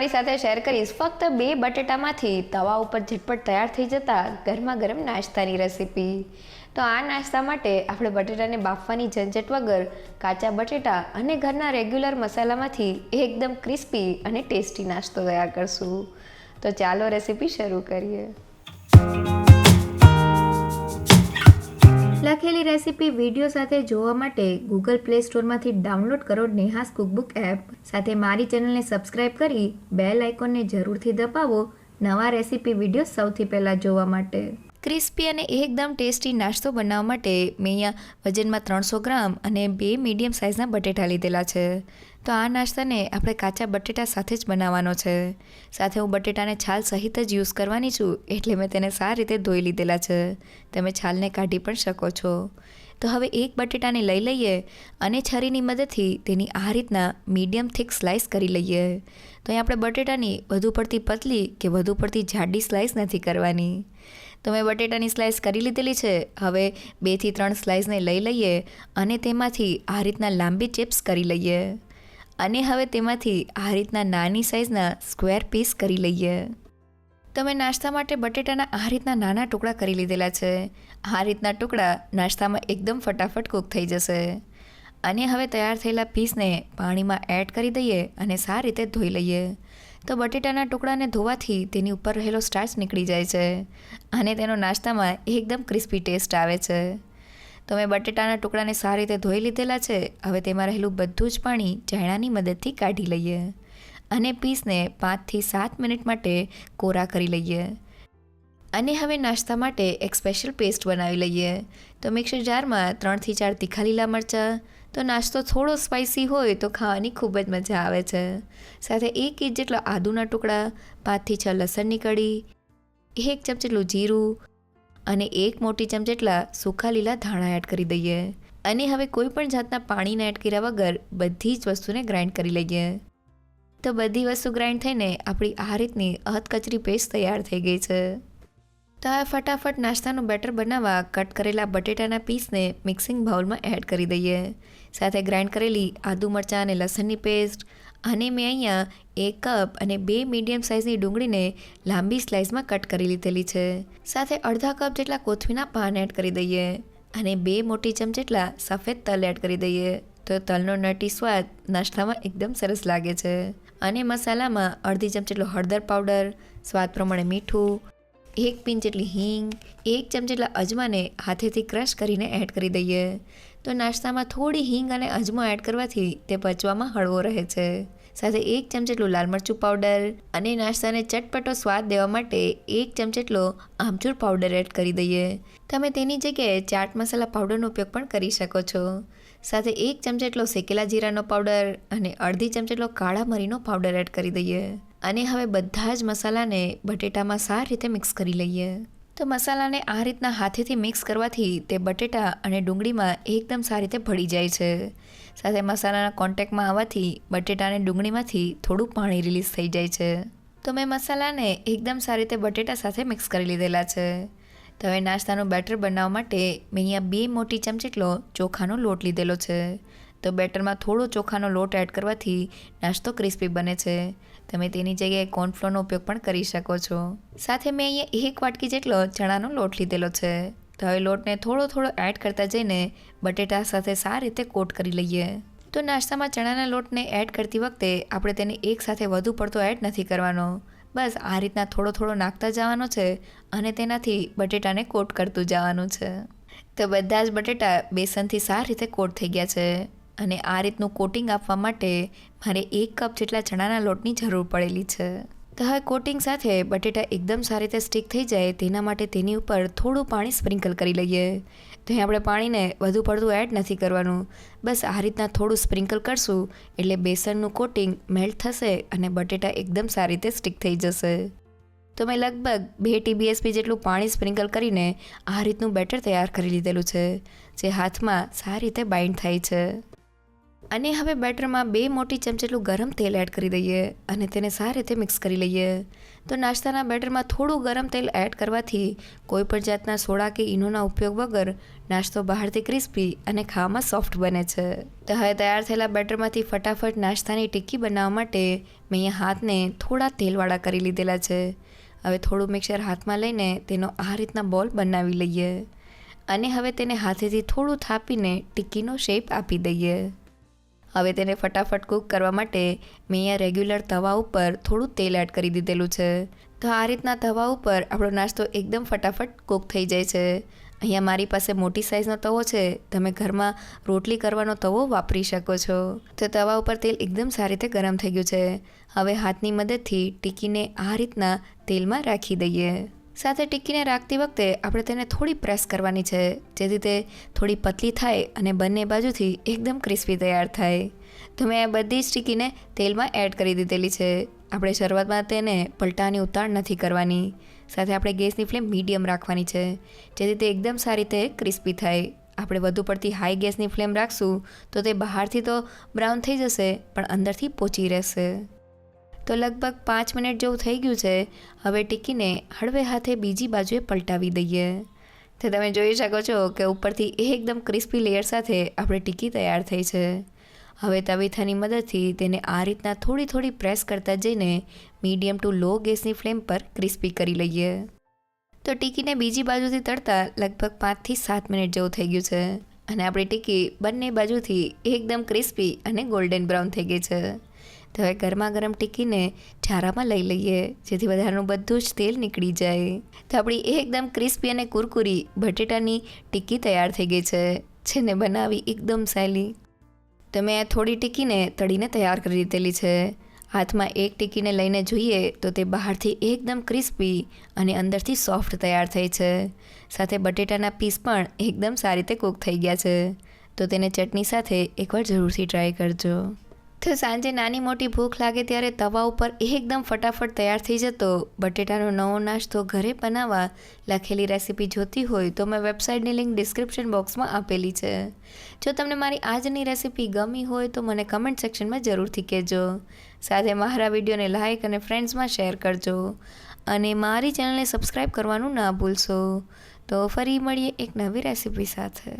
તમારી સાથે શેર કરીશ ફક્ત 2 બટેટામાંથી તવા ઉપર ઝટપટ તૈયાર થઈ જતા ગરમા ગરમ નાસ્તાની રેસીપી। તો આ નાસ્તા માટે આપણે બટેટાને બાફવાની ઝંઝટ વગર કાચા બટેટા અને ઘરના રેગ્યુલર મસાલામાંથી એકદમ ક્રિસ્પી અને ટેસ્ટી નાસ્તો તૈયાર કરશું। તો ચાલો રેસીપી શરૂ કરીએ। લખેલી રેસીપી વિડીયો સાથે જોવા માટે ગૂગલ પ્લે સ્ટોરમાંથી ડાઉનલોડ કરો નેહાસ કુકબુક એપ। સાથે મારી ચેનલને સબસ્ક્રાઇબ કરી બેલ આઇકોનને જરૂરથી દબાવો નવા રેસીપી વિડીયો સૌથી પહેલાં જોવા માટે। ક્રિસ્પી અને એકદમ ટેસ્ટી નાસ્તો બનાવવા માટે મેં અહીંયા વજનમાં 300 ગ્રામ અને 2 મીડિયમ સાઇઝના બટેટા લીધેલા છે। તો આ નાસ્તાને આપણે કાચા બટેટા સાથે જ બનાવવાનો છે। સાથે હું બટેટાને છાલ સહિત જ યુઝ કરવાની છું, એટલે મેં તેને સારી રીતે ધોઈ લીધેલા છે। તમે છાલને કાઢી પણ શકો છો। તો હવે એક બટેટાને લઈ લઈએ અને છરીની મદદથી તેની આ રીતના મીડિયમ થિક સ્લાઇસ કરી લઈએ। તો અહીં આપણે બટેટાની વધુ પડતી પતલી કે વધુ પડતી જાડી સ્લાઇસ નથી કરવાની। તો મેં બટેટાની સ્લાઇસ કરી લીધેલી છે। હવે 2 થી 3 સ્લાઇસને લઈ લઈએ અને તેમાંથી આ રીતના લાંબી ચિપ્સ કરી લઈએ અને હવે તેમાંથી આ રીતના નાની સાઇઝના સ્ક્વેર પીસ કરી લઈએ। તો મેં નાસ્તા માટે બટેટાના આ રીતના નાના ટુકડા કરી લીધેલા છે। આ રીતના ટુકડા નાસ્તામાં એકદમ ફટાફટ કૂક થઈ જશે। અને હવે તૈયાર થયેલા પીસને પાણીમાં એડ કરી દઈએ અને સારી રીતે ધોઈ લઈએ। તો બટેટાના ટુકડાને ધોવાથી તેની ઉપર રહેલો સ્ટાર્ચ નીકળી જાય છે અને તેનો નાસ્તામાં એકદમ ક્રિસ્પી ટેસ્ટ આવે છે। તો મેં બટેટાના ટુકડાને સારી રીતે ધોઈ લીધેલા છે। હવે તેમાં રહેલું બધું જ પાણી ચાયણાની મદદથી કાઢી લઈએ અને પીસને 5 થી 7 મિનિટ માટે કોરા કરી લઈએ। અને હવે નાસ્તા માટે એક સ્પેશિયલ પેસ્ટ બનાવી લઈએ। તો મિક્સર જારમાં 3 થી 4 તીખા લીલા મરચાં। તો નાસ્તો થોડો સ્પાઇસી હોય તો ખાવાની ખૂબ જ મજા આવે છે। સાથે 1 ઇંચ જેટલા આદુના ટુકડા, 5 થી 6 લસણની કળી, 1 ચમચી જેટલું જીરું અને 1 મોટી ચમચી જેટલા સૂકા લીલા ધાણા એડ કરી દઈએ। અને હવે કોઈ પણ જાતના પાણીને એડ કર્યા વગર બધી જ વસ્તુને ગ્રાઇન્ડ કરી લઈએ। તો બધી વસ્તુ ગ્રાઇન્ડ થઈને આપણી આ રીતની અધકચરી પેસ્ટ તૈયાર થઈ ગઈ છે। તો હવે ફટાફટ નાસ્તાનું બેટર બનાવવા કટ કરેલા બટેટાના પીસને મિક્સિંગ બાઉલમાં એડ કરી દઈએ। સાથે ગ્રાઇન્ડ કરેલી આદુ મરચાં અને લસણની પેસ્ટ અને મેં અહીંયા 1 કપ અને 2 મીડિયમ સાઇઝની ડુંગળીને લાંબી સ્લાઇસમાં કટ કરી લીધેલી છે। સાથે અડધા કપ જેટલા કોથમીના પાન એડ કરી દઈએ અને 2 મોટી ચમચી જેટલા સફેદ તલ એડ કરી દઈએ। તો તલનો નટી સ્વાદ નાસ્તામાં એકદમ સરસ લાગે છે। અને મસાલામાં અડધી ચમચી જેટલો હળદર પાવડર, સ્વાદ પ્રમાણે મીઠું, 1 પિંચ જેટલી હિંગ, 1 ચમચી જેટલા અજમાને હાથેથી ક્રશ કરીને એડ કરી દઈએ। તો નાસ્તામાં થોડી હિંગ અને અજમો એડ કરવાથી તે પચવામાં હળવો રહે છે। સાથે 1 ચમચી જેટલું લાલ મરચું પાવડર અને નાસ્તાને ચટપટો સ્વાદ દેવા માટે 1 ચમચી જેટલો આમચૂર પાવડર એડ કરી દઈએ। તમે તેની જગ્યાએ ચાટ મસાલા પાવડરનો ઉપયોગ પણ કરી શકો છો। સાથે 1 ચમચી જેટલો શેકેલા જીરાનો પાવડર અને અડધી ચમચી જેટલો કાળા મરીનો પાવડર એડ કરી દઈએ। અને હવે બધા જ મસાલાને બટેટામાં સારી રીતે મિક્સ કરી લઈએ। તો મસાલાને આ રીતના હાથેથી મિક્સ કરવાથી તે બટેટા અને ડુંગળીમાં એકદમ સારી રીતે ભળી જાય છે। સાથે મસાલાના કોન્ટેક્ટમાં આવવાથી બટેટા અને ડુંગળીમાંથી થોડું પાણી રિલીઝ થઈ જાય છે। તો મેં મસાલાને એકદમ સારી રીતે બટેટા સાથે મિક્સ કરી લીધેલા છે। તો હવે નાસ્તાનું બેટર બનાવવા માટે મેં અહીંયા 2 મોટી ચમચી જેટલો ચોખાનો લોટ લીધેલો છે। તો બેટરમાં થોડો ચોખાનો લોટ એડ કરવાથી નાસ્તો ક્રિસ્પી બને છે। તમે તેની જગ્યાએ કોર્નફ્લોરનો ઉપયોગ પણ કરી શકો છો। સાથે મેં અહીંયા 1 વાટકી જેટલો ચણાનો લોટ લીધેલો છે। તો હવે લોટને થોડો એડ કરતા જઈને બટેટા સાથે સારી રીતે કોટ કરી લઈએ। તો નાસ્તામાં ચણાના લોટને એડ કરતી વખતે આપણે તેને એકસાથે વધુ પડતો એડ નથી કરવાનો। બસ આ રીતના થોડો નાખતા જવાનો છે અને તેનાથી બટેટાને કોટ કરતું જવાનું છે। તો બધા જ બટેટા બેસનથી સારી રીતે કોટ થઈ ગયા છે અને આ રીતનું કોટિંગ આપવા માટે મારે 1 કપ જેટલા ચણાના લોટની જરૂર પડેલી છે। તો હવે કોટિંગ સાથે બટેટા એકદમ સારી રીતે સ્ટીક થઈ જાય તેના માટે તેની ઉપર થોડું પાણી સ્પ્રિંકલ કરી લઈએ। તો અહીં આપણે પાણીને વધુ પડતું એડ નથી કરવાનું। બસ આ રીતના થોડું સ્પ્રિંકલ કરશું એટલે બેસનનું કોટિંગ મેલ્ટ થશે અને બટેટા એકદમ સારી રીતે સ્ટીક થઈ જશે। તો મેં લગભગ 2 TBSP જેટલું પાણી સ્પ્રિંકલ કરીને આ રીતનું બેટર તૈયાર કરી લીધેલું છે, જે હાથમાં સારી રીતે બાઇન્ડ થાય છે। અને હવે બેટરમાં 2 મોટી ચમચી જેટલું ગરમ તેલ એડ કરી દઈએ અને તેને સારી રીતે મિક્સ કરી લઈએ. તો નાસ્તાના બેટરમાં થોડું ગરમ તેલ એડ કરવાથી કોઈ પણ જાતના સોડા કે ઈનોના ઉપયોગ વગર નાસ્તો બહારથી ક્રિસ્પી અને ખાવામાં સોફ્ટ બને છે. તો હવે તૈયાર થયેલા બેટરમાંથી ફટાફટ નાસ્તાની ટિક્કી બનાવવા માટે મેં અહીંયા હાથને થોડા તેલવાળા કરી લીધેલા છે. હવે થોડું મિક્સર હાથમાં લઈને તેનો આ રીતના બોલ બનાવી લઈએ અને હવે તેને હાથેથી થોડું થાપીને ટિક્કીનો શેપ આપી દઈએ. હવે તેને ફટાફટ કૂક કરવા માટે મેં અહીંયા રેગ્યુલર તવા ઉપર થોડું તેલ એડ કરી દીધેલું છે. તો આ રીતના તવા ઉપર આપણો નાસ્તો એકદમ ફટાફટ કૂક થઈ જાય છે. અહીંયા મારી પાસે મોટી સાઇઝનો તવો છે, તમે ઘરમાં રોટલી કરવાનો તવો વાપરી શકો છો. તો તવા ઉપર તેલ એકદમ સારી રીતે ગરમ થઈ ગયું છે. હવે હાથની મદદથી ટિક્કીને આ રીતના તેલમાં રાખી દઈએ. સાથે ટિક્કીને રાખતી વખતે આપણે તેને થોડી પ્રેસ કરવાની છે, જેથી તે થોડી પતલી થાય અને બંને બાજુથી એકદમ ક્રિસ્પી તૈયાર થાય. તો મેં આ બધી જ ટિક્કીને તેલમાં એડ કરી દીધેલી છે. આપણે શરૂઆતમાં તેને પલટાની ઉતાળ નથી કરવાની. સાથે આપણે ગેસની ફ્લેમ મીડિયમ રાખવાની છે, જેથી તે એકદમ સારી રીતે ક્રિસ્પી થાય. આપણે વધુ પડતી હાઈ ગેસની ફ્લેમ રાખશું તો તે બહારથી તો બ્રાઉન થઈ જશે પણ અંદરથી પોચી રહેશે. તો લગભગ 5 મિનિટ જેવું થઈ ગયું છે. હવે ટિક્કીને હળવે હાથે બીજી બાજુએ પલટાવી દઈએ. તો તમે જોઈ શકો છો કે ઉપરથી એકદમ ક્રિસ્પી લેયર સાથે આપણે ટિક્કી તૈયાર થઈ છે. હવે તવીથાની મદદથી તેને આ રીતના થોડી થોડી પ્રેસ કરતા જઈને મીડિયમ ટુ લો ગેસની ફ્લેમ પર ક્રિસ્પી કરી લઈએ. તો ટિક્કીને બીજી બાજુથી તળતા લગભગ 5 થી 7 મિનિટ જેવું થઈ ગયું છે અને આપણી ટિક્કી બંને બાજુથી એકદમ ક્રિસ્પી અને ગોલ્ડન બ્રાઉન થઈ ગઈ છે. તો હવે ગરમા ગરમ ટિક્કીને ઝારામાં લઈ લઈએ, જેથી વધારાનું બધું જ તેલ નીકળી જાય. તો આપણી એકદમ ક્રિસ્પી અને કુરકુરી બટેટાની ટિક્કી તૈયાર થઈ ગઈ છે, જેને બનાવી એકદમ સહેલી. તો મેં થોડી ટિક્કીને તળીને તૈયાર કરી દીધેલી છે. હાથમાં એક ટિક્કીને લઈને જોઈએ તો તે બહારથી એકદમ ક્રિસ્પી અને અંદરથી સોફ્ટ તૈયાર થઈ છે. સાથે બટેટાના પીસ પણ એકદમ સારી રીતે કૂક થઈ ગયા છે. તો તેને ચટણી સાથે એકવાર જરૂરથી ટ્રાય કરજો. તો સાંજે નાની મોટી ભૂખ લાગે ત્યારે તવા ઉપર એકદમ ફટાફટ તૈયાર થઈ જતો બટેટાનો નવો નાસ્તો ઘરે બનાવવા લખેલી રેસીપી જોતી હોય તો મેં વેબસાઇટની લિંક ડિસ્ક્રિપ્શન બોક્સમાં આપેલી છે. જો તમને મારી આજની રેસીપી ગમી હોય તો મને કમેન્ટ સેક્શનમાં જરૂરથી કહેજો. સાથે મારા વિડીયોને લાઇક અને ફ્રેન્ડ્સમાં શેર કરજો અને મારી ચેનલને સબસ્ક્રાઈબ કરવાનું ના ભૂલશો. તો ફરી મળીએ એક નવી રેસીપી સાથે.